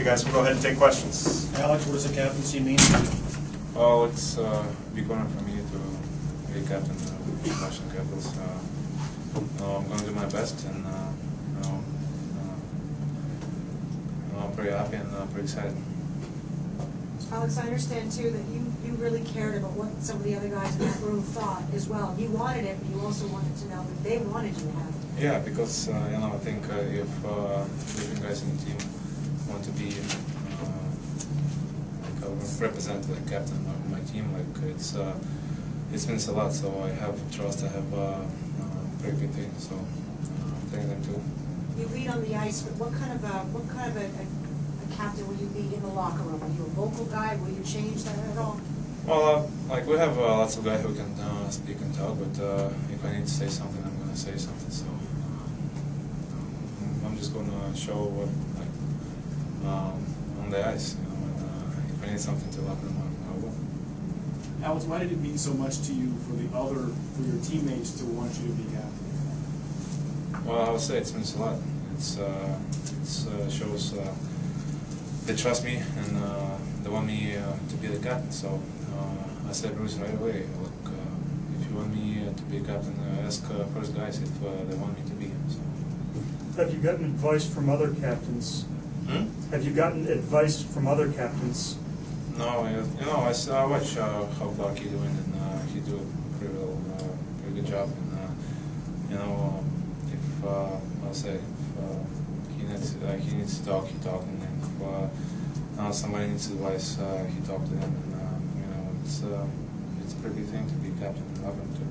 Okay, guys, we'll go ahead and take questions. Alex, what does the captaincy mean? Well, it's a big honor for me to be captain of the Washington Capitals. I'm going to do my best, and I'm pretty happy and pretty excited. Alex, I understand too that you really cared about what some of the other guys in that room thought as well. You wanted it, but you also wanted to know that they wanted you to have it. Yeah, because I think if different guys in the team want to be represent the captain of my team, it means a lot. So I have trust. I have pretty big thing. So thank them too. You lead on the ice, but what kind of a captain will you be in the locker room? Are you a vocal guy? Will you change that at all? Well, we have lots of guys who can speak and talk, but if I need to say something, I'm going to say something. So I'm just going to show what on the ice. And if I need something to locker room, I will. Alex, why did it mean so much to you for your teammates to want you to be captain? Well, I would say it means a lot. It shows they trust me and they want me to be the captain. So I said Bruce right away, look, if you want me to be a captain, ask first guys if they want me to be. So. Have you gotten advice from other captains? Have you gotten advice from other captains? No, I watch how Clarky doing, and he do a pretty good job. And if I'll say if he needs to talk, he talks, and if somebody needs advice, he talks to them. And it's a pretty big thing to be captain of the locker room too.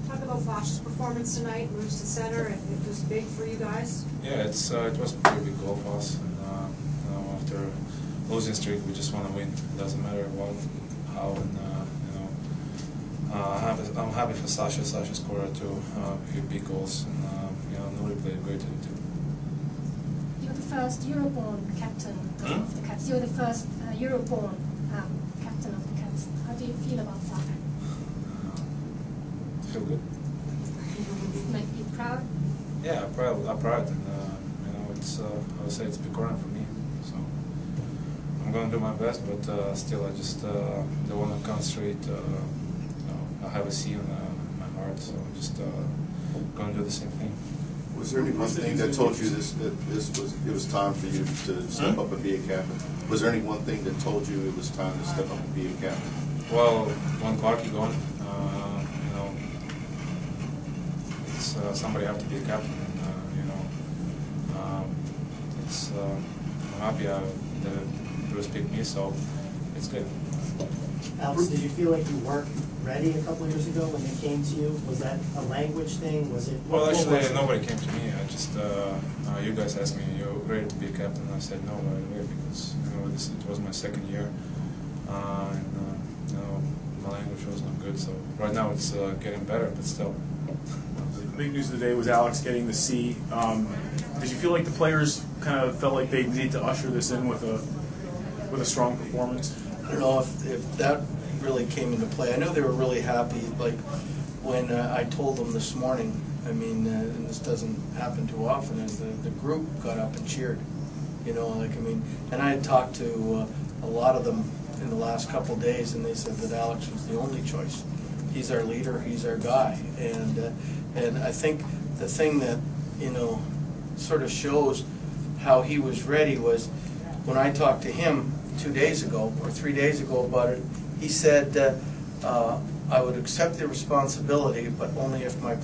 Talk about Flash's performance tonight, moves to center, and it was big for you guys. Yeah, it was a pretty big goal for us. And after losing streak, we just want to win. It doesn't matter what, how, and I'm happy for Sasha. Sasha scored two big goals, and Knuble played great too. You're the first Euroborn captain of the Caps. You're the first Euroborn captain of the Caps. How do you feel about that? Feel good. Make you proud? Yeah, I'm proud, and I would say it's a big honor for me. So I'm going to do my best, but still, I just don't want to concentrate. I have a C on my heart, so I'm just going to do the same thing. Was there any one thing that told you it was time for you to step up and be a captain? Was there any one thing that told you it was time to step up and be a captain? Well, when Clarky gone, it's somebody have to be a captain, and I'm happy that Bruce picked me, so it's good. Alex, did you feel like you weren't ready a couple of years ago when they came to you? Was that a language thing? Was it? Well, actually, nobody came to me. I just you guys asked me, "You're ready to be a captain?" I said no right away because it was my second year, and my language was not good. So right now it's getting better, but still. The big news of the day was Alex getting the C. Did you feel like the players kind of felt like they needed to usher this in with a strong performance? I don't know if that really came into play. I know they were really happy. Like when I told them this morning, I mean, and this doesn't happen too often, as the group got up and cheered. And I had talked to a lot of them in the last couple of days, and they said that Alex was the only choice. He's our leader. He's our guy. And I think the thing that sort of shows how he was ready was when I talked to him 2 days ago or 3 days ago about it. He said I would accept the responsibility, but only if my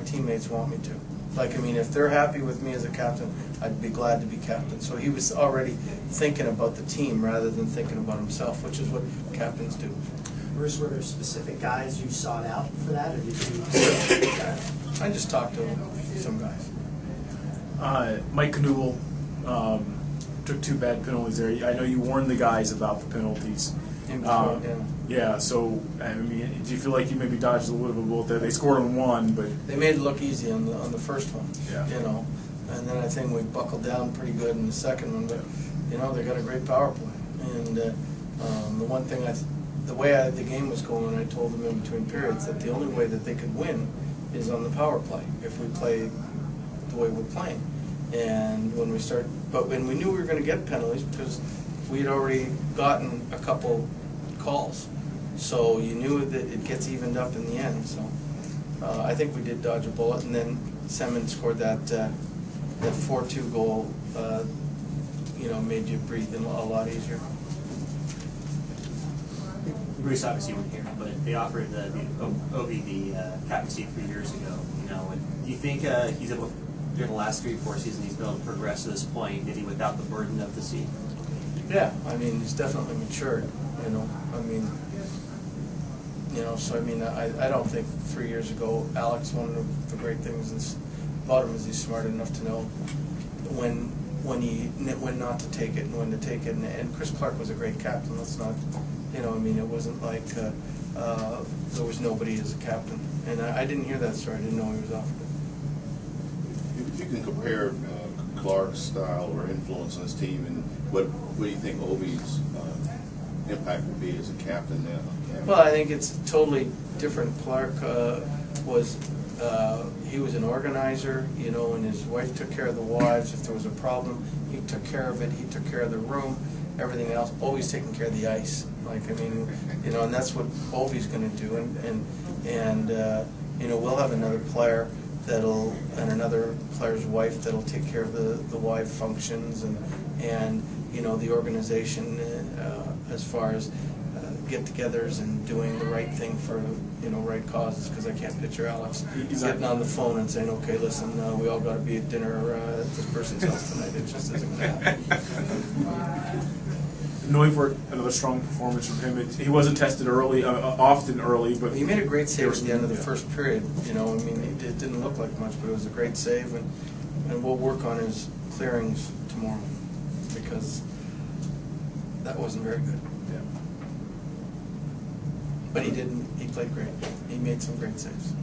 teammates want me to. If they're happy with me as a captain, I'd be glad to be captain. So he was already thinking about the team rather than thinking about himself, which is what captains do. Bruce, were there specific guys you sought out for that, or did you? I just talked to some guys. Mike Knuble took 2 bad penalties there. I know you warned the guys about the penalties. Yeah, so, do you feel like you maybe dodged a little bit of a bullet there? They scored on 1, but... They made it look easy on the first one, yeah. And then I think we buckled down pretty good in the second one, but, they got a great power play. And the one thing, the way the game was going, I told them in between periods that the only way that they could win is on the power play, if we play the way we're playing. And when we knew we were going to get penalties because we'd already gotten a couple calls. So you knew that it gets evened up in the end. So I think we did dodge a bullet, and then Semin scored that 4-2 goal. Made you breathe a lot easier. Bruce obviously wasn't here, but they offered Ovi the captaincy 3 years ago. And do you think he's able, during the last 3-4 seasons, he's been able to progress to this point, maybe without the burden of the seat? Yeah, I mean, he's definitely matured. I don't think 3 years ago, Alex, one of the great things about him is he's smart enough to know when not to take it and when to take it. And Chris Clark was a great captain. Let's not, it wasn't like there was nobody as a captain. And I didn't hear that story. I didn't know he was offered it. If you can compare Clark's style or influence on his team, and what do you think Ovi's impact will be as a captain now? Well, I think it's totally different. Clark he was an organizer, and his wife took care of the wives. If there was a problem, he took care of it. He took care of the room, everything else, always taking care of the ice. And that's what Ovi's going to do. And we'll have another player and another player's wife that'll take care of the wife functions and the organization as far as get-togethers and doing the right thing for right causes, because I can't picture Alex getting on the phone and saying, okay, listen, we all got to be at dinner at this person's house tonight. It just isn't going to happen. Neuvirth, another strong performance from him. He wasn't tested early, often early, but he made a great save at the end of the first period. It didn't look like much, but it was a great save, and we'll work on his clearings tomorrow because that wasn't very good. Yeah. But he played great. He made some great saves.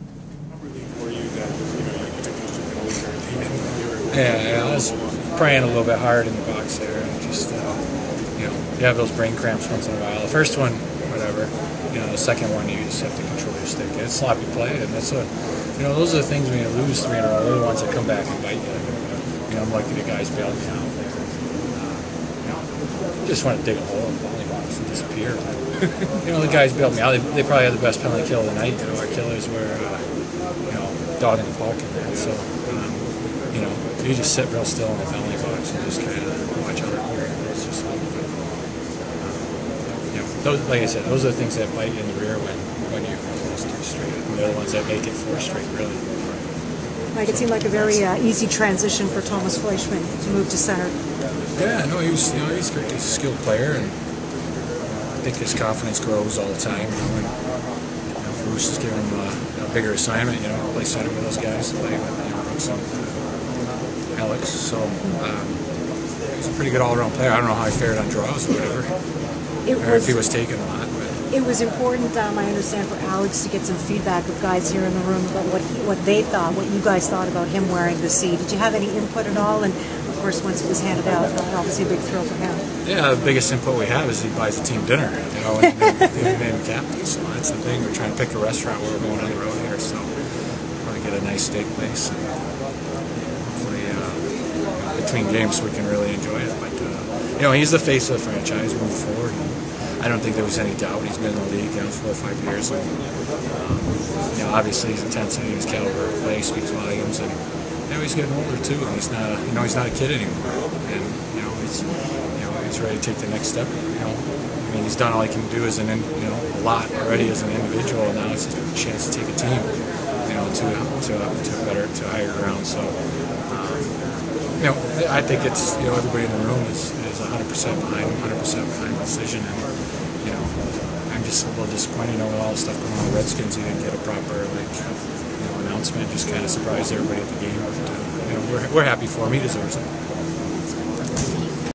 Were you that you took those 2 penalties or Yeah, I was praying a little bit hard in the box there, and just you have those brain cramps once in a while. The first one, whatever. The second one, you just have to control your stick. It's sloppy play, and that's those are the things when you lose 3 in a row. They're the ones that come back and bite you. I'm lucky the guys bailed me out. Just want to dig a hole in the volley box and disappear. The guys bailed me out. They probably had the best penalty kill of the night. Our killers were, dog in the park and that. So, you just sit real still in the penalty box and just kind of watch other players. It's just like I said, those are the things that bite you in the rear when you lost 2 straight. And they're the ones that make it 4 straight, really. Mike, it seemed like a very easy transition for Thomas Fleischmann to move to center. Yeah, no, he's great. He's a skilled player, and I think his confidence grows all the time. And Bruce is giving him a bigger assignment. Play center with those guys, play with Brooks and Alex. So he's a pretty good all-around player. I don't know how he fared on draws or whatever, or if he was taking a lot. It was important, I understand, for Alex to get some feedback of guys here in the room about what they thought, what you guys thought about him wearing the C. Did you have any input at all? And of course, once it was handed out, obviously a big thrill for him. Yeah, the biggest input we have is he buys the team dinner, and they name him captain. So that's the thing. We're trying to pick a restaurant where we're going on the road here, so we're going to get a nice steak place. And hopefully, between games, we can really enjoy it. But he's the face of the franchise moving forward. I don't think there was any doubt. He's been in the league 4 or 5 years. And, obviously his intensity, his caliber of play speaks volumes. And he's getting older too. And he's not, he's not a kid anymore. And he's ready to take the next step. He's done all he can do as a lot already as an individual. And now it's just a chance to take a team, to higher ground. So. I think it's, everybody in the room is 100% behind him, 100% behind the decision. And, I'm just a little disappointed, with all the stuff going on with the Redskins. He didn't get a proper, announcement. Just kind of surprised everybody at the game. But, we're happy for him. He deserves it.